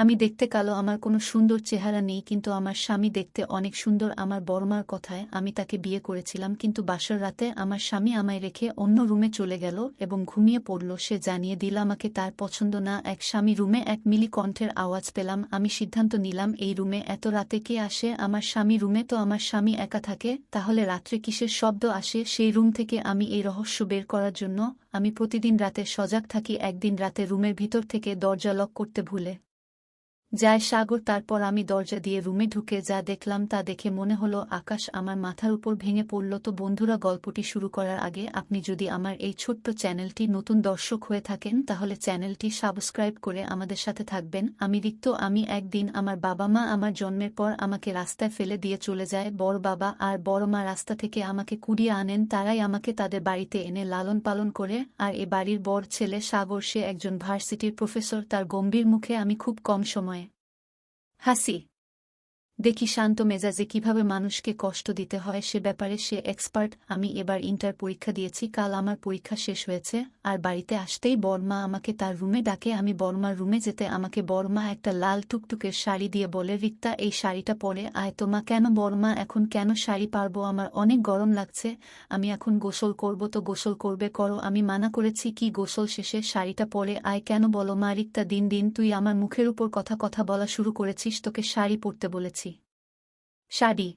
আমি দেখতে কালো, আমার কোনো সুন্দর চেহারা নেই, কিন্তু আমার স্বামী দেখতে অনেক সুন্দর। আমার বড়মার কথায় আমি তাকে বিয়ে করেছিলাম, কিন্তু বাসার রাতে আমার স্বামী আমায় রেখে অন্য রুমে চলে গেল এবং ঘুমিয়ে পড়ল। সে জানিয়ে দিল আমাকে তার পছন্দ না। এক স্বামী রুমে এক মিলি কণ্ঠের আওয়াজ পেলাম। আমি সিদ্ধান্ত নিলাম, এই রুমে এত রাতে কে আসে? আমার স্বামী রুমে তো আমার স্বামী একা থাকে, তাহলে রাত্রে কিসের শব্দ আসে? সেই রুম থেকে আমি এই রহস্য বের করার জন্য আমি প্রতিদিন রাতে সজাগ থাকি। একদিন রাতে রুমের ভিতর থেকে দরজা লক করতে ভুলে যায় সাগর। তারপর আমি দরজা দিয়ে রুমে ঢুকে যা দেখলাম তা দেখে মনে হলো আকাশ আমার মাথার উপর ভেঙে পড়ল। তো বন্ধুরা, গল্পটি শুরু করার আগে আপনি যদি আমার এই ছোট্ট চ্যানেলটি নতুন দর্শক হয়ে থাকেন, তাহলে চ্যানেলটি সাবস্ক্রাইব করে আমাদের সাথে থাকবেন। আমি রিক্ত। আমি একদিন আমার বাবা মা আমার জন্মের পর আমাকে রাস্তায় ফেলে দিয়ে চলে যায়। বড় বাবা আর বড় মা রাস্তা থেকে আমাকে কুড়িয়ে আনেন। তারাই আমাকে তাদের বাড়িতে এনে লালন পালন করে। আর এ বাড়ির বড় ছেলে সাগর, সে একজন ভার্সিটির প্রফেসর। তার গম্ভীর মুখে আমি খুব কম সময়ে হাসি দেখি। শান্ত মেজাজে কিভাবে মানুষকে কষ্ট দিতে হয় সে ব্যাপারে সে এক্সপার্ট। আমি এবার ইন্টার পরীক্ষা দিয়েছি, কাল আমার পরীক্ষা শেষ হয়েছে। আর বাড়িতে আসতেই বড়মা আমাকে তার রুমে ডাকে। আমি বড়মার রুমে যেতে আমাকে বড়মা একটা লাল টুকটুকের শাড়ি দিয়ে বলে, রিক্তা, এই শাড়িটা পরে আয় তো। মা, কেন বড়মা? এখন কেন শাড়ি পারবো? আমার অনেক গরম লাগছে, আমি এখন গোসল করব। তো গোসল করবে করো, আমি মানা করেছি কি? গোসল শেষে শাড়িটা পরে আয় কেন বলো? মা, রিক্তা, দিন দিন তুই আমার মুখের উপর কথা কথা বলা শুরু করেছিস। তোকে শাড়ি পরতে বলেছি, শাড়ি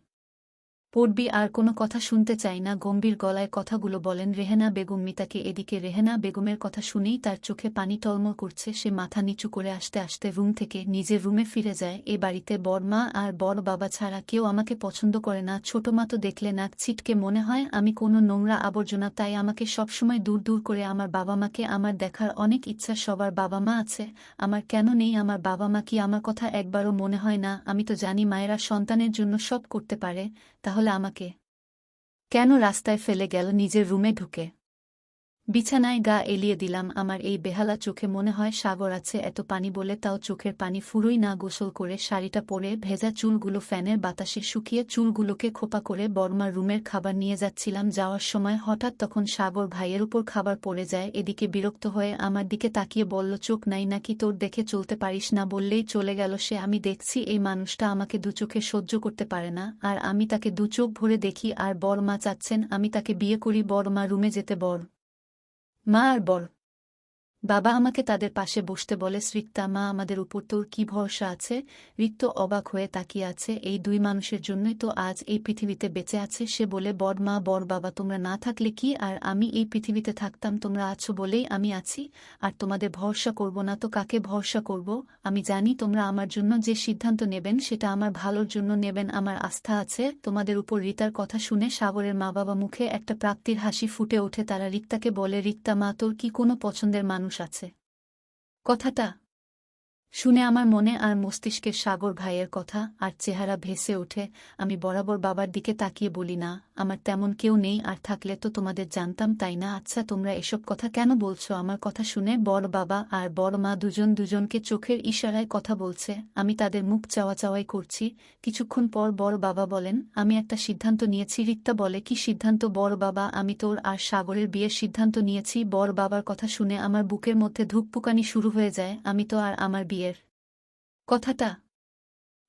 পড়বি। আর কোনো কথা শুনতে চাই না। গম্ভীর গলায় কথাগুলো বলেন রেহেনা বেগম মিতাকে। এদিকে রেহেনা বেগমের কথা শুনেই তার চোখে পানি টলমল করছে। সে মাথা নিচু করে আস্তে আস্তে রুম থেকে নিজের রুমে ফিরে যায়। এ বাড়িতে বড় মা আর বড় বাবা ছাড়া কেউ আমাকে পছন্দ করে না। ছোট মা তো দেখলে নাক ছিটকে মনে হয় আমি কোনো নোংরা আবর্জনা, তাই আমাকে সবসময় দূর দূর করে। আমার বাবা মাকে আমার দেখার অনেক ইচ্ছা। সবার বাবা মা আছে, আমার কেন নেই? আমার বাবা মা কি আমার কথা একবারও মনে হয় না? আমি তো জানি মায়েরা সন্তানের জন্য সব করতে পারে, তাহলে আমাকে কেন রাস্তায় ফেলে গেল? নিজের রুমে ঢুকে বিছানায় গা এলিয়ে দিলাম। আমার এই বেহালা চোখে মনে হয় সাগর আছে। এত পানি বলে তাও চোখের পানি ফুরোই না। গোসল করে শাড়িটা পরে ভেজা চুলগুলো ফ্যানের বাতাসে শুকিয়ে চুলগুলোকে খোপা করে বড়মার রুমের খাবার নিয়ে যাচ্ছিলাম। যাওয়ার সময় হঠাৎ তখন সাগর ভাইয়ের উপর খাবার পড়ে যায়। এদিকে বিরক্ত হয়ে আমার দিকে তাকিয়ে বলল, চোখ নাই নাকি তোর? দেখে চলতে পারিস না? বললেই চলে গেল সে। আমি দেখছি এই মানুষটা আমাকে দুচোখে সহ্য করতে পারে না, আর আমি তাকে দুচোখ ভরে দেখি। আর বড় মা চাচ্ছেন আমি তাকে বিয়ে করি। বড় মা রুমে যেতে বড় মা আর বড় বাবা আমাকে তাদের পাশে বসতে বলে। রিক্তা, মা, আমাদের উপর তোর কি ভরসা আছে? রিক্ত অবাক হয়ে তাকিয়ে আছে। এই দুই মানুষের জন্যই তো আজ এই পৃথিবীতে বেঁচে আছে সে। বলে, বড় মা, বড় বাবা, তোমরা না থাকলে কি আর আমি এই পৃথিবীতে থাকতাম? তোমরা আছো বলেই আমি আছি। আর তোমাদের ভরসা করব না তো কাকে ভরসা করব? আমি জানি তোমরা আমার জন্য যে সিদ্ধান্ত নেবেন সেটা আমার ভালোর জন্য নেবেন। আমার আস্থা আছে তোমাদের উপর। রিতার কথা শুনে সাগরের মা বাবা মুখে একটা প্রাপ্তির হাসি ফুটে ওঠে। তারা রিক্তাকে বলে, রিক্তা মা, তোর কি কোনো পছন্দের মানুষ আছে? কথাটা শুনে আমার মনে আর মস্তিষ্কে সাগর ভাইয়ের কথা আর চেহারা ভেসে ওঠে। আমি বরাবর বাবার দিকে তাকিয়ে বলি, না, আমার তেমন কেউ নেই। আর থাকলে তো তোমাদের জানতাম, তাই না? আচ্ছা, তোমরা এসব কথা কেন বলছো? আমার কথা শুনে বড় বাবা আর বড় মা দুজন দুজনকে চোখের ইশারায় কথা বলছে। আমি তাদের মুখ চাওয়া চাওয়াই করছি। কিছুক্ষণ পর বড় বাবা বলেন, আমি একটা সিদ্ধান্ত নিয়েছি। রিক্তা বলে, কি সিদ্ধান্ত? বড় বাবা, আমি তোর আর সাগরের বিয়ের সিদ্ধান্ত নিয়েছি। বড় বাবার কথা শুনে আমার বুকের মধ্যে ধুকপুকানি শুরু হয়ে যায়। আমি তো আর আমার বিয়ের কথাটা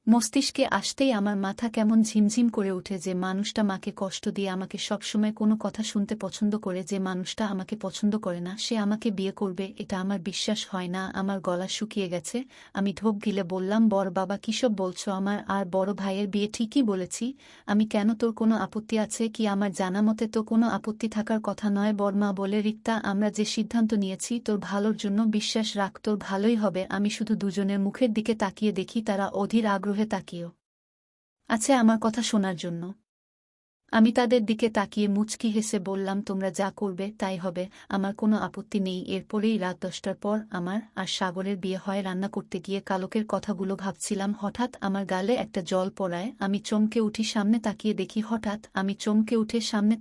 মস্তিষ্কে আসতেই আমার মাথা কেমন ঝিমঝিম করে ওঠে। যে মানুষটা মাকে কষ্ট দিয়ে আমাকে সবসময় কোনো কথা শুনতে পছন্দ করে, যে মানুষটা আমাকে পছন্দ করে না, সে আমাকে বিয়ে করবে, এটা আমার বিশ্বাস হয় না। আমার গলা শুকিয়ে গেছে। আমি ঢোক গিলে বললাম, বড় বাবা, কিসব বলছো? আমার আর বড় ভাইয়ের বিয়ে ঠিকই বলেছি আমি। কেন, তোর কোনো আপত্তি আছে কি? আমার জানা মতে তো কোনো আপত্তি থাকার কথা নয়। বড়মা বলে, রিক্তা, আমরা যে সিদ্ধান্ত নিয়েছি তোর ভালোর জন্য, বিশ্বাস রাখ, তোর ভালোই হবে। আমি শুধু দুজনের মুখের দিকে তাকিয়ে দেখি তারা অধীর আগ্রহে তাকিয়েও আছে আমার কথা শোনার জন্য। আমি তাদের দিকে তাকিয়ে মুচকি হেসে বললাম, তোমরা যা করবে তাই হবে, আমার কোনো আপত্তি নেই। এরপরেই রাত 10টার পর আমার আর সাগরের বিয়ে হয়। রান্না করতে গিয়ে কালকের কথাগুলো ভাবছিলাম। হঠাৎ আমার গালে একটা জল পড়ায়। আমি চমকে উঠি, সামনে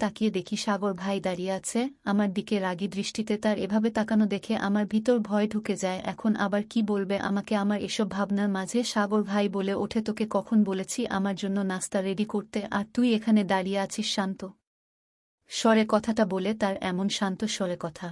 তাকিয়ে দেখি সাগর ভাই দাঁড়িয়ে আছে আমার দিকে রাগী দৃষ্টিতে। তার এভাবে তাকানো দেখে আমার ভিতর ভয় ঢুকে যায়। এখন আবার কি বলবে আমাকে? আমার এসব ভাবনার মাঝে সাগর ভাই বলে ওঠে, তোকে কখন বলেছি আমার জন্য নাস্তা রেডি করতে, আর তুই এখানে দাঁড়িয়ে আছিস? শান্ত স্বরে কথাটা বলে তার এমন শান্ত স্বরে কথা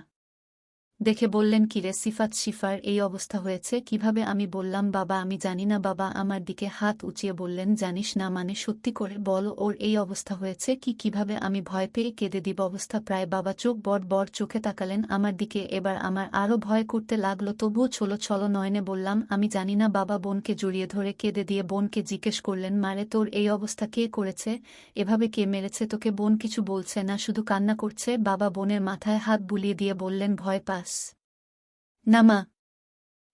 দেখে বললেন, কিরে সিফাত, শিফার এই অবস্থা হয়েছে কিভাবে? আমি বললাম, বাবা আমি জানি না। বাবা আমার দিকে হাত উঁচিয়ে বললেন, জানিস না মানে? সত্যি করে বল, ওর এই অবস্থা হয়েছে কিভাবে? আমি ভয় পেয়ে কেঁদে দিব অবস্থা প্রায়। বাবা চোখ বড় বড় চোখে তাকালেন আমার দিকে। এবার আমার আরও ভয় করতে লাগলো, তবুও ছলো নয়নে বললাম, আমি জানি না। বাবা বোনকে জড়িয়ে ধরে কেঁদে দিয়ে বোনকে জিজ্ঞেস করলেন, মারে তোর এই অবস্থা কে করেছে? এভাবে কে মেরেছে তোকে? বোন কিছু বলছে না, শুধু কান্না করছে। বাবা বোনের মাথায় হাত বুলিয়ে দিয়ে বললেন, ভয় পাস না মা,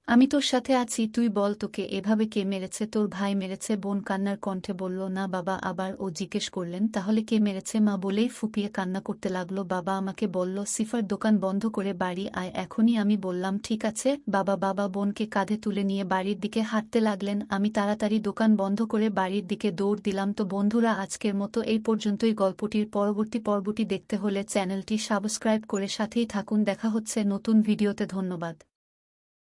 আমি তোর সাথে আছি, তুই বল তোকে এভাবে কে মেরেছে? তোর ভাই মেরেছে? বোন কান্নার কণ্ঠে বলল, না বাবা। আবার ও জিজ্ঞেস করলেন, তাহলে কে মেরেছে? মা বলেই ফুপিয়ে কান্না করতে লাগলো। বাবা আমাকে বলল, সিফার দোকান বন্ধ করে বাড়ি আয় এখনই। আমি বললাম, ঠিক আছে বাবা। বাবা বোনকে কাঁধে তুলে নিয়ে বাড়ির দিকে হাঁটতে লাগলেন। আমি তাড়াতাড়ি দোকান বন্ধ করে বাড়ির দিকে দৌড় দিলাম। তো বন্ধুরা, আজকের মতো এই পর্যন্তই। গল্পটির পরবর্তী পর্বটি দেখতে হলে চ্যানেলটি সাবস্ক্রাইব করে সাথেই থাকুন। দেখা হচ্ছে নতুন ভিডিওতে। ধন্যবাদ।